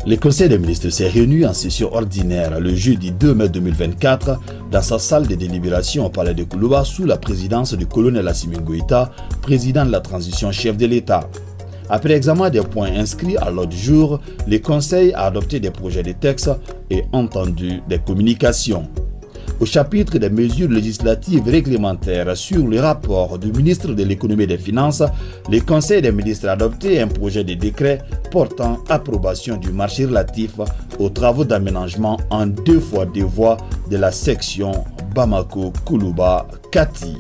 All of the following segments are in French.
Le Conseil des ministres s'est réuni en session ordinaire le jeudi 2 mai 2024 dans sa salle de délibération au palais de Koulouba sous la présidence du colonel Assimi Goïta, président de la transition chef de l'État. Après examen des points inscrits à l'ordre du jour, le Conseil a adopté des projets de texte et entendu des communications. Au chapitre des mesures législatives réglementaires sur le rapport du ministre de l'Économie et des Finances, le Conseil des ministres a adopté un projet de décret portant approbation du marché relatif aux travaux d'aménagement en 2x2 voies de la section Bamako-Koulouba-Kati.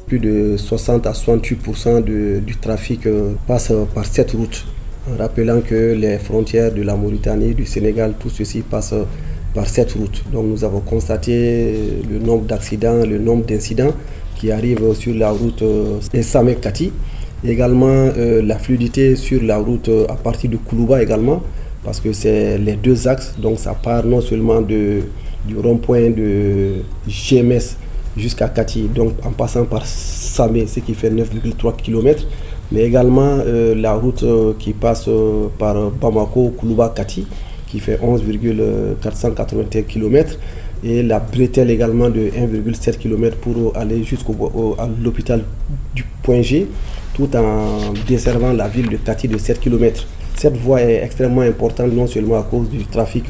Plus de 60 à 68% du trafic passe par cette route, en rappelant que les frontières de la Mauritanie, du Sénégal, tout ceci passe par cette route. Donc nous avons constaté le nombre d'accidents, le nombre d'incidents qui arrivent sur la route Samek-Kati. Également la fluidité sur la route à partir de Koulouba également, parce que c'est les deux axes. Donc ça part non seulement du rond-point de GMS jusqu'à Kati, donc en passant par Samé, ce qui fait 9,3 km, mais également la route qui passe par Bamako, Koulouba, Kati, qui fait 11,481 km, et la bretelle également de 1,7 km pour aller jusqu'à l'hôpital du Point G, tout en desservant la ville de Kati de 7 km. Cette voie est extrêmement importante, non seulement à cause du trafic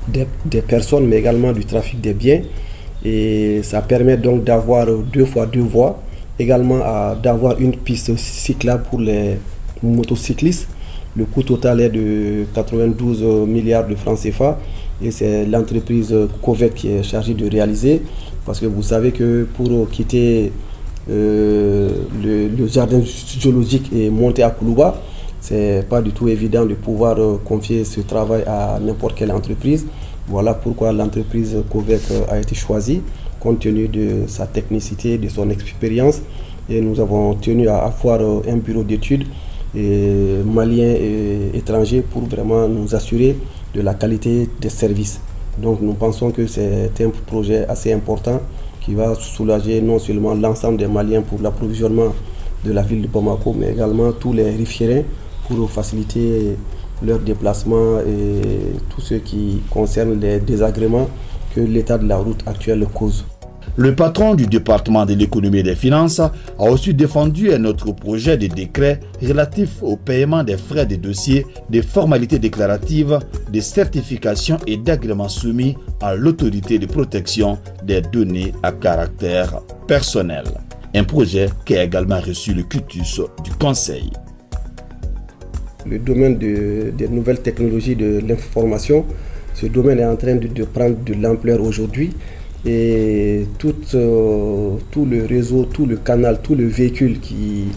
des personnes, mais également du trafic des biens. Et ça permet donc d'avoir 2x2 voies, également d'avoir une piste cyclable pour les motocyclistes. Le coût total est de 92 milliards de francs CFA et c'est l'entreprise COVEC qui est chargée de réaliser, parce que vous savez que pour quitter le jardin zoologique et monter à Koulouba, c'est pas du tout évident de pouvoir confier ce travail à n'importe quelle entreprise. Voilà pourquoi l'entreprise COVEC a été choisie, compte tenu de sa technicité, de son expérience. Et nous avons tenu à avoir un bureau d'études malien et étranger pour vraiment nous assurer de la qualité des services. Donc nous pensons que c'est un projet assez important qui va soulager non seulement l'ensemble des Maliens pour l'approvisionnement de la ville de Bamako, mais également tous les riverains pour faciliter leur déplacement et tout ce qui concerne les désagréments que l'état de la route actuelle cause. Le patron du département de l'économie et des finances a aussi défendu un autre projet de décret relatif au paiement des frais de dossier, des formalités déclaratives, des certifications et d'agréments soumis à l'autorité de protection des données à caractère personnel. Un projet qui a également reçu le quitus du Conseil. Le domaine des nouvelles technologies de l'information, ce domaine est en train de prendre de l'ampleur aujourd'hui. Et tout le réseau, tout le canal, tout le véhicule qui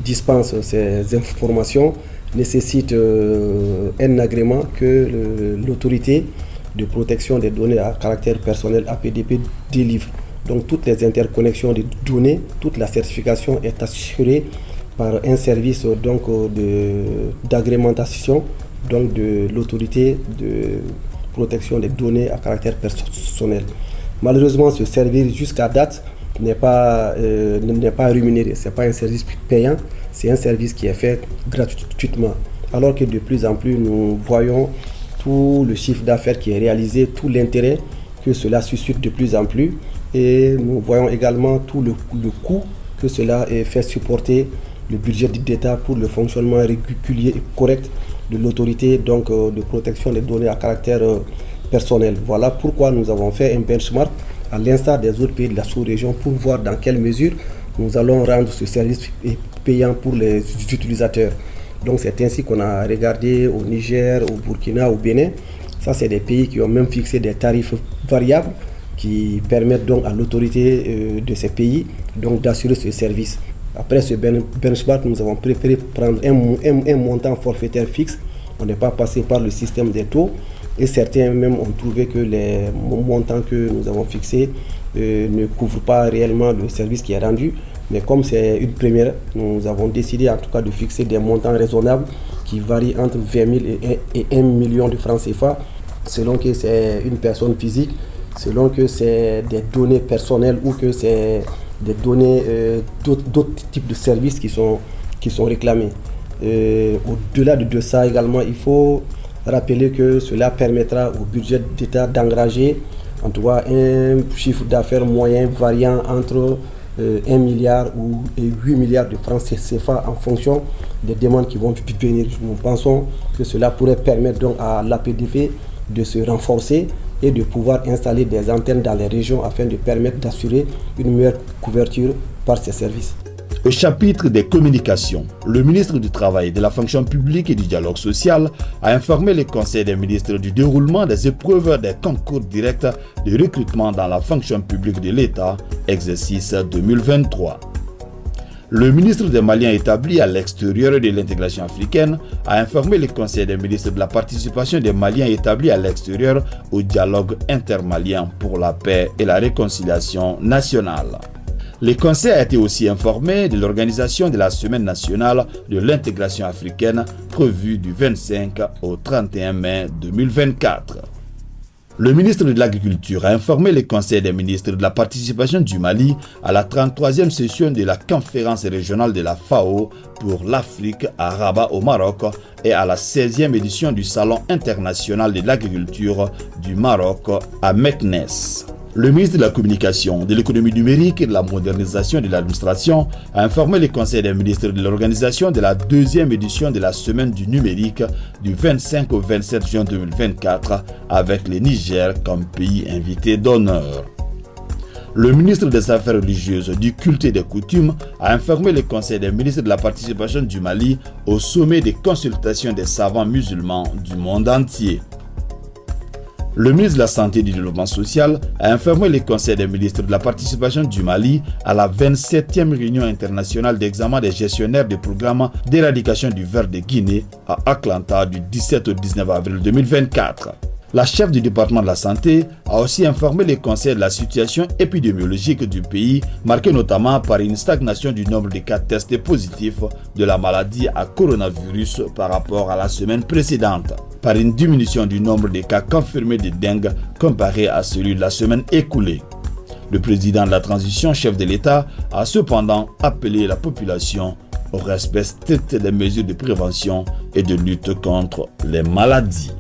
dispense ces informations nécessite un agrément que l'autorité de protection des données à caractère personnel APDP délivre. Donc toutes les interconnexions des données, toute la certification est assurée par un service d'agrémentation de l'autorité de protection des données à caractère personnel. Malheureusement, ce service jusqu'à date n'est pas rémunéré. Ce n'est pas un service payant, c'est un service qui est fait gratuitement. Alors que de plus en plus, nous voyons tout le chiffre d'affaires qui est réalisé, tout l'intérêt que cela suscite de plus en plus. Et nous voyons également tout le coût que cela fait supporter le budget d'État pour le fonctionnement régulier et correct de l'autorité de protection des données à caractère personnel. Voilà pourquoi nous avons fait un benchmark à l'instar des autres pays de la sous-région pour voir dans quelle mesure nous allons rendre ce service payant pour les utilisateurs. Donc c'est ainsi qu'on a regardé au Niger, au Burkina, au Bénin. Ça, c'est des pays qui ont même fixé des tarifs variables qui permettent donc à l'autorité de ces pays d'assurer ce service. Après ce benchmark, nous avons préféré prendre un montant forfaitaire fixe. On n'est pas passé par le système des taux. Et certains même ont trouvé que les montants que nous avons fixés ne couvrent pas réellement le service qui est rendu. Mais comme c'est une première, nous avons décidé en tout cas de fixer des montants raisonnables qui varient entre 20 000 et 1 million de francs CFA, selon que c'est une personne physique, selon que c'est des données personnelles ou que c'est des données d'autres types de services qui sont réclamés. Au-delà de ça également, il faut rappeler que cela permettra au budget d'État d'engager en tout cas un chiffre d'affaires moyen variant entre 1 milliard et 8 milliards de francs CFA en fonction des demandes qui vont venir. Nous pensons que cela pourrait permettre donc à l'APDV de se renforcer et de pouvoir installer des antennes dans les régions afin de permettre d'assurer une meilleure couverture par ces services. Au chapitre des communications, le ministre du Travail, de la fonction publique et du dialogue social a informé le Conseil des ministres du déroulement des épreuves des concours directs de recrutement dans la fonction publique de l'État, exercice 2023. Le ministre des Maliens établi à l'extérieur de l'intégration africaine a informé le Conseil des ministres de la participation des Maliens établis à l'extérieur au dialogue intermalien pour la paix et la réconciliation nationale. Le Conseil a été aussi informé de l'organisation de la Semaine nationale de l'intégration africaine prévue du 25 au 31 mai 2024. Le ministre de l'Agriculture a informé le Conseil des ministres de la participation du Mali à la 33e session de la conférence régionale de la FAO pour l'Afrique à Rabat au Maroc et à la 16e édition du Salon international de l'agriculture du Maroc à Meknès. Le ministre de la Communication, de l'Économie numérique et de la modernisation de l'administration a informé le Conseil des ministres de l'organisation de la 2e édition de la Semaine du numérique du 25 au 27 juin 2024 avec le Niger comme pays invité d'honneur. Le ministre des Affaires religieuses, du culte et des coutumes a informé le Conseil des ministres de la participation du Mali au sommet des consultations des savants musulmans du monde entier. Le ministre de la Santé et du Développement social a informé le Conseil des ministres de la participation du Mali à la 27e réunion internationale d'examen des gestionnaires des programmes d'éradication du ver de Guinée à Atlanta du 17 au 19 avril 2024. La chef du département de la santé a aussi informé les conseils de la situation épidémiologique du pays, marquée notamment par une stagnation du nombre de cas testés positifs de la maladie à coronavirus par rapport à la semaine précédente, par une diminution du nombre de cas confirmés de dengue comparé à celui de la semaine écoulée. Le président de la transition, chef de l'État, a cependant appelé la population au respect strict des mesures de prévention et de lutte contre les maladies.